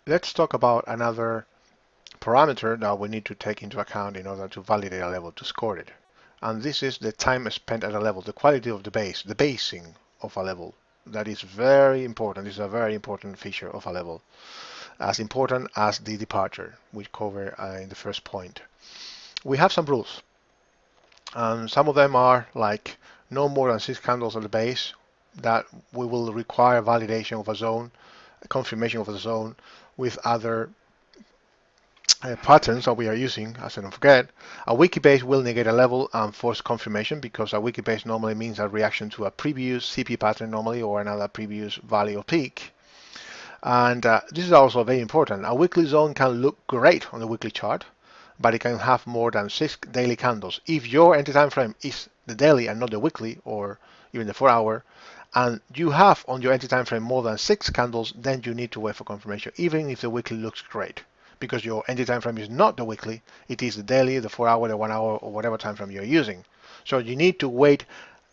let's talk about another parameter that we need to take into account in order to validate a level, to score it. And this is the time spent at a level, the quality of the base, the basing of a level. That is very important. This is a very important feature of a level, as important as the departure we cover in the first point. We have some rules, and some of them are like no more than 6 candles at the base, that we will require validation of a zone, confirmation of a zone with other patterns that we are using. As I don't forget, a wiki base will negate a level and force confirmation, because a wiki base normally means a reaction to a previous CP pattern normally, or another previous value of peak. And this is also very important. A weekly zone can look great on the weekly chart, but it can have more than 6 daily candles. If your entry time frame is the daily and not the weekly, or even the 4-hour, and you have on your entry time frame more than 6 candles, then you need to wait for confirmation, even if the weekly looks great, because your entry time frame is not the weekly, it is the daily, the 4-hour, the 1-hour, or whatever time frame you're using. So you need to wait,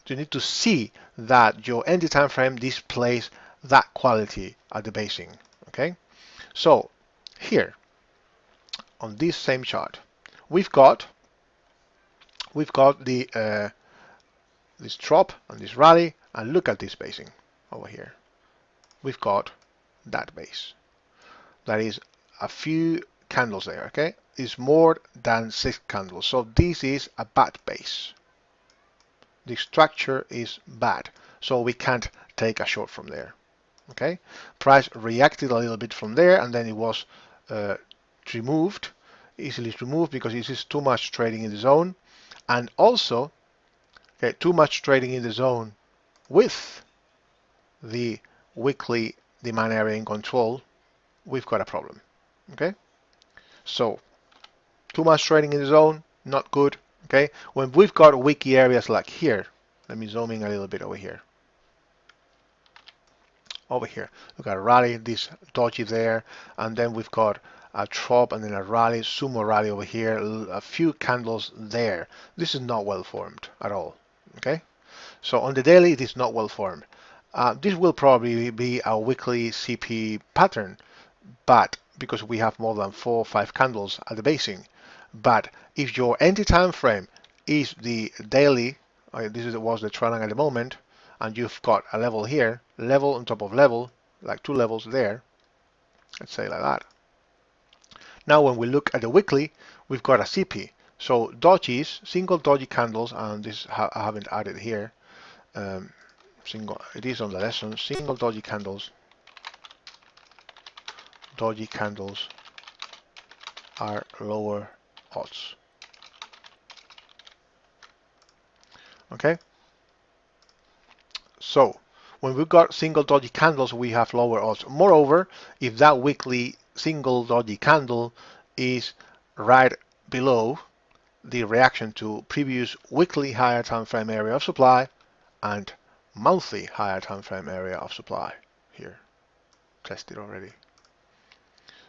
you need to see that your entry time frame displays that quality at the basing. Okay, so here on this same chart, we've got the this drop and this rally, and look at this basing over here. We've got that base. That is a few candles there. Okay, it's more than 6 candles. So this is a bad base. The structure is bad, so we can't take a short from there. Okay, price reacted a little bit from there, and then it was removed, easily removed, because this is too much trading in the zone, and also too much trading in the zone with the weekly demand area in control. We've got a problem. Okay, so too much trading in the zone, not good. Okay, when we've got wiki areas like here, let me zoom in a little bit over here. Over here, we've got a rally, this doji there, and then we've got a drop and then a rally, sumo rally over here, a few candles there. This is not well formed at all. Okay, so on the daily it is not well formed. This will probably be a weekly CP pattern, but because we have more than 4 or 5 candles at the basing. But if your entry time frame is the daily, this was the trend line at the moment, and you've got a level here, level on top of level, like 2 levels there, let's say like that. Now when we look at the weekly, we've got a CP. So dojis, single doji candles, and this I haven't added here, it is on the lesson, single doji candles are lower odds. Okay, so when we've got single doji candles, we have lower odds. Moreover, if that weekly single doji candle is right below the reaction to previous weekly higher time frame area of supply and monthly higher time frame area of supply, here tested already.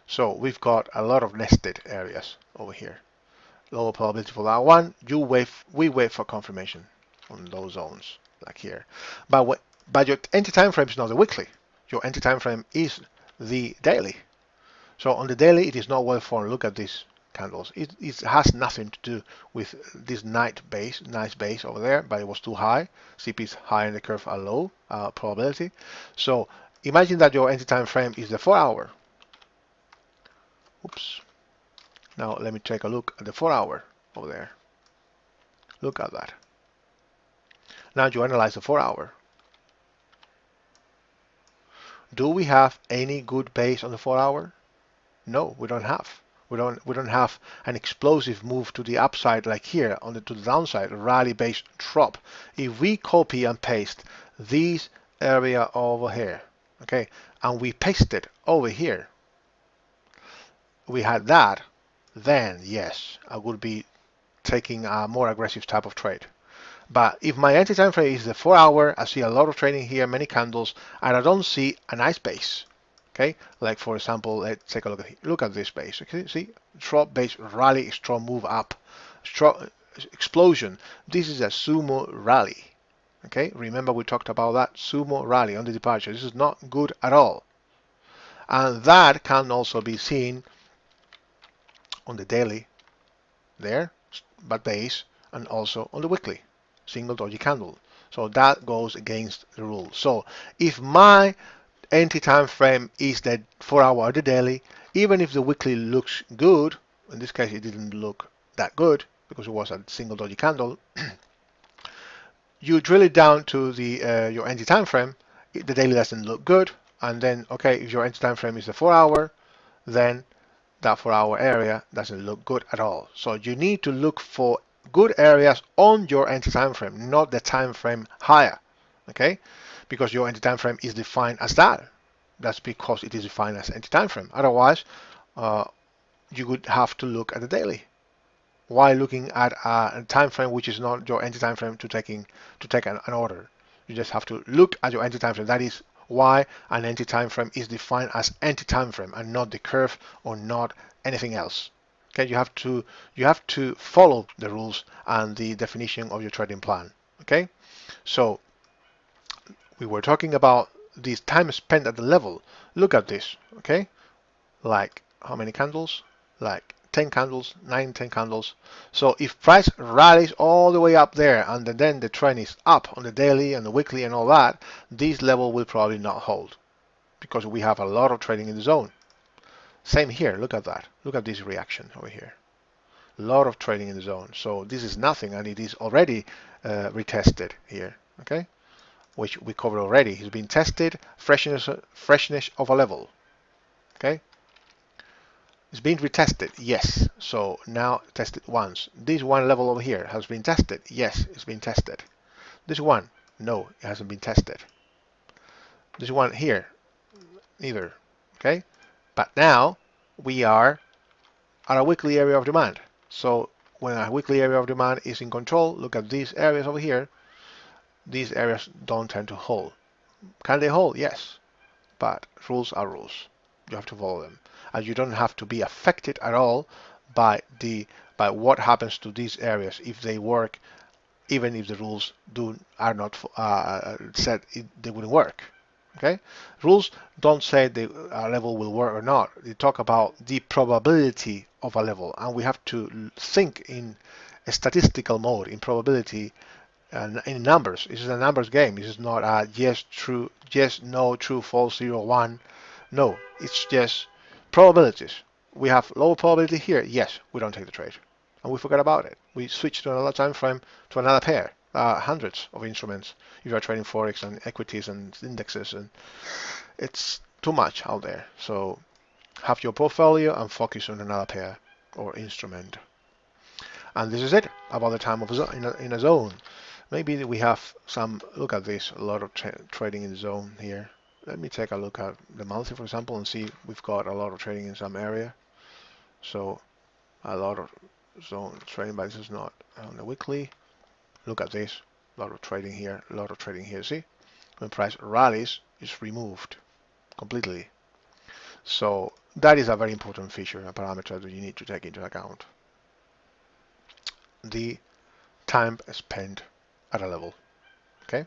So we've got a lot of nested areas over here. Lower probability for that one. We wait for confirmation on those zones like here. But your entry time frame is not the weekly. Your entry time frame is the daily. So on the daily, it is not well formed. Look at these candles. It has nothing to do with this nice base over there, but it was too high. CP is high and the curve are low probability. So imagine that your entry time frame is the 4-hour. Oops. Now let me take a look at the 4-hour over there. Look at that. Now you analyze the 4-hour. Do we have any good base on the 4-hour? No, we don't have. We don't have an explosive move to the upside like here to the downside, a rally based drop. If we copy and paste this area over here, okay, and we paste it over here, we had that, then yes, I would be taking a more aggressive type of trade. But if my entry time frame is the 4-hour, I see a lot of trading here, many candles, and I don't see a nice base. Okay, like for example, let's take a look at this base. Okay, see, drop base rally, strong move up, strong explosion. This is a sumo rally. Okay, remember we talked about that sumo rally on the departure. This is not good at all. And that can also be seen on the daily there, but base, and also on the weekly single doji candle. So that goes against the rule. So if my entry time frame is the 4-hour or the daily, even if the weekly looks good, in this case it didn't look that good because it was a single doji candle, you drill it down to the your entry time frame, the daily doesn't look good, and then okay, if your entry time frame is the 4-hour, then that 4-hour area doesn't look good at all. So you need to look for good areas on your entry time frame, not the time frame higher, okay? Because your entry time frame is defined as that. That's because it is defined as entry time frame. Otherwise, uh, you would have to look at the daily while looking at a time frame which is not your entry time frame to take an order. You just have to look at your entry time frame. That is why an entry time frame is defined as entry time frame and not the curve or not anything else. Okay, you have to follow the rules and the definition of your trading plan. Okay, so we were talking about this time spent at the level. Look at this. Okay, like how many candles? Like 10 candles, 9, 10 candles. So if price rallies all the way up there and then the trend is up on the daily and the weekly and all that, this level will probably not hold because we have a lot of trading in the zone. Same here, look at that. Look at this reaction over here. A lot of trading in the zone. So this is nothing and it is already retested here, okay? Which we covered already. It's been tested, freshness of a level, okay? It's been retested, yes. So now test it once. This one level over here has been tested. Yes, it's been tested. This one, no, it hasn't been tested. This one here, neither. Okay, but now we are at a weekly area of demand. So when a weekly area of demand is in control, look at these areas over here. These areas don't tend to hold. Can they hold? Yes, but rules are rules. You have to follow them, and you don't have to be affected at all by what happens to these areas if they work, even if the rules are not said they wouldn't work. Okay, rules don't say the level will work or not. They talk about the probability of a level, and we have to think in a statistical mode, in probability, in numbers. This is a numbers game. This is not a yes, true, yes, no, true, false, 0, 1. No, it's just probabilities. We have low probability here. Yes, we don't take the trade. And we forget about it. We switch to another time frame, to another pair. Hundreds of instruments if you are trading forex and equities and indexes, and it's too much out there. So have your portfolio and focus on another pair or instrument. And this is it about the time of in a zone. Maybe we have some, look at this, a lot of trading in the zone here. Let me take a look at the monthly, for example, and see we've got a lot of trading in some area. So a lot of zone trading, but this is not on the weekly. Look at this, a lot of trading here, a lot of trading here. See, when price rallies, it's removed completely. So that is a very important feature, a parameter that you need to take into account. The time spent at a level. Okay,